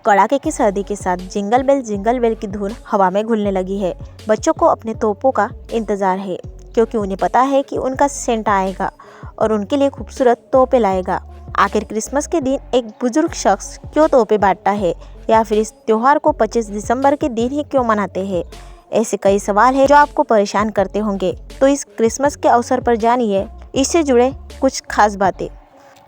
कड़ाके की सर्दी के साथ जिंगल बेल की धुन हवा में घुलने लगी है। बच्चों को अपने तोपों का इंतजार है, क्योंकि उन्हें पता है कि उनका सेंटा आएगा और उनके लिए खूबसूरत तोहफे लाएगा। आखिर क्रिसमस के दिन एक बुजुर्ग शख्स क्यों तोहफे बांटता है, या फिर इस त्योहार को 25 दिसंबर के दिन ही क्यों मनाते हैं? ऐसे कई सवाल हैं जो आपको परेशान करते होंगे। तो इस क्रिसमस के अवसर पर जानिए इससे जुड़े कुछ खास बातें।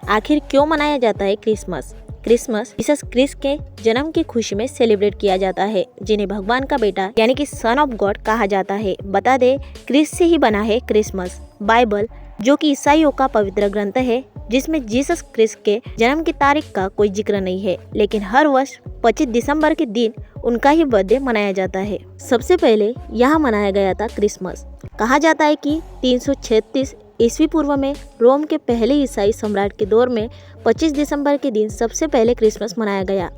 आखिर क्यों मनाया जाता है क्रिसमस? क्रिसमस जीसस क्रिस्ट के जन्म की खुशी में सेलिब्रेट किया जाता है, जिन्हें भगवान का बेटा यानी कि सन ऑफ गॉड कहा जाता है। बता दे, क्रिस्ट से ही बना है क्रिसमस। बाइबल, जो कि ईसाइयों का पवित्र ग्रंथ है, जिसमें जीसस क्रिस्ट के जन्म की तारीख का कोई जिक्र नहीं है, लेकिन हर वर्ष 25 दिसंबर के दिन उनका ही बर्थडे मनाया जाता है। सबसे पहले यहाँ मनाया गया था क्रिसमस। कहा जाता है कि 336 ईस्वी पूर्व में रोम के पहले ईसाई सम्राट के दौर में 25 दिसंबर के दिन सबसे पहले क्रिसमस मनाया गया,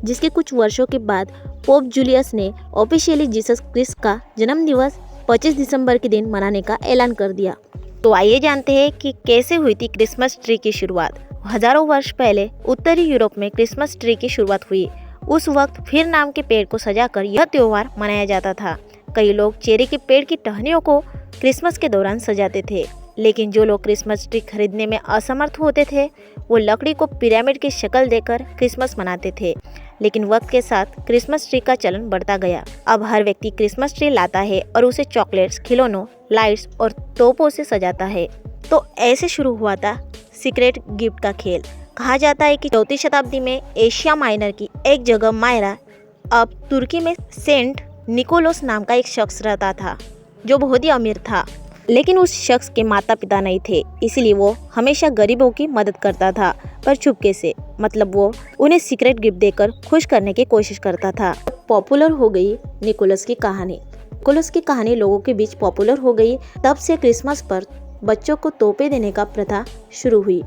जिसके कुछ वर्षों के बाद पोप जूलियस ने ऑफिशियली जीसस क्रिस्ट का जन्म दिवस 25 दिसंबर के दिन मनाने का ऐलान कर दिया। तो आइए जानते हैं कि कैसे हुई थी क्रिसमस ट्री की शुरुआत। हजारों वर्ष पहले उत्तरी यूरोप में क्रिसमस ट्री की शुरुआत हुई। उस वक्त फिर नाम के पेड़ को सजाकर यह त्योहार मनाया जाता था। कई लोग चेरी के पेड़ की टहनियों को क्रिसमस के दौरान सजाते थे, लेकिन जो लोग क्रिसमस ट्री खरीदने में असमर्थ होते थे, वो लकड़ी को पिरामिड की शक्ल देकर क्रिसमस मनाते थे। लेकिन वक्त के साथ क्रिसमस ट्री का चलन बढ़ता गया। अब हर व्यक्ति क्रिसमस ट्री लाता है और उसे चॉकलेट्स, खिलौनों, लाइट्स और तोपों से सजाता है। तो ऐसे शुरू हुआ था सीक्रेट गिफ्ट का खेल। कहा जाता है कि 4वीं शताब्दी में एशिया माइनर की एक जगह मायरा, अब तुर्की में सेंट निकोलस नाम का एक शख्स रहता था, जो बहुत ही अमीर था। लेकिन उस शख्स के माता पिता नहीं थे, इसलिए वो हमेशा गरीबों की मदद करता था, पर चुपके से। मतलब वो उन्हें सीक्रेट गिफ्ट देकर खुश करने की कोशिश करता था। पॉपुलर हो गई निकोलस की कहानी। निकोलस की कहानी लोगों के बीच पॉपुलर हो गई। तब से क्रिसमस पर बच्चों को तोहफे देने का प्रथा शुरू हुई।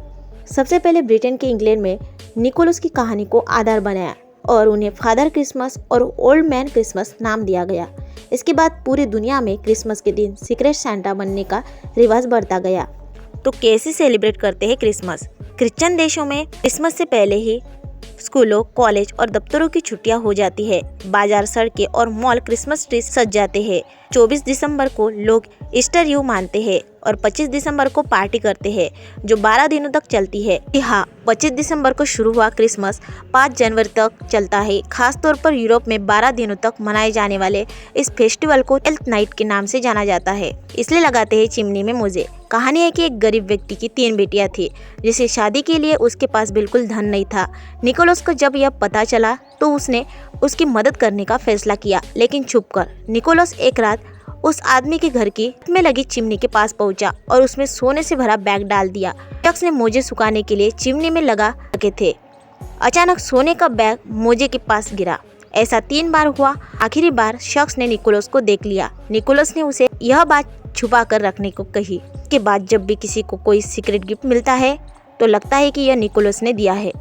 सबसे पहले ब्रिटेन के इंग्लैंड में निकोलस की कहानी को आधार बनाया और उन्हें फादर क्रिसमस और ओल्ड मैन क्रिसमस नाम दिया गया। इसके बाद पूरी दुनिया में क्रिसमस के दिन सीक्रेट सैंटा बनने का रिवाज बढ़ता गया। तो कैसे सेलिब्रेट करते हैं क्रिसमस? क्रिश्चियन देशों में क्रिसमस से पहले ही स्कूलों, कॉलेज और दफ्तरों की छुट्टियां हो जाती है। बाजार, सड़कें और मॉल क्रिसमस ट्री सज जाते हैं। 24 दिसंबर को लोग ईस्टर यू मानते हैं और 25 दिसंबर को पार्टी करते हैं, जो 12 दिनों तक चलती है। हाँ, 25 दिसंबर को शुरू हुआ क्रिसमस 5 जनवरी तक चलता है। खासतौर पर यूरोप में 12 दिनों तक मनाए जाने वाले इस फेस्टिवल को ट्वेल्थ नाइट के नाम से जाना जाता है। इसलिए लगाते हैं चिमनी में मोजे। कहानी है कि एक गरीब व्यक्ति की 3 बेटियां थी, जिसे शादी के लिए उसके पास बिल्कुल धन नहीं था। निकोलस को जब यह पता चला तो उसने उसकी मदद करने का फैसला किया, लेकिन छुपकर। निकोलस एक रात उस आदमी के घर की में लगी चिमनी के पास पहुंचा और उसमें सोने से भरा बैग डाल दिया। शख्स ने मोजे सुखाने के लिए चिमनी में लगा रखे थे। अचानक सोने का बैग मोजे के पास गिरा। ऐसा 3 बार हुआ। आखिरी बार शख्स ने निकोलस को देख लिया। निकोलस ने उसे यह बात छुपा कर रखने को कही। के बाद जब भी किसी को कोई सीक्रेट गिफ्ट मिलता है तो लगता है कि यह निकोलस ने दिया है।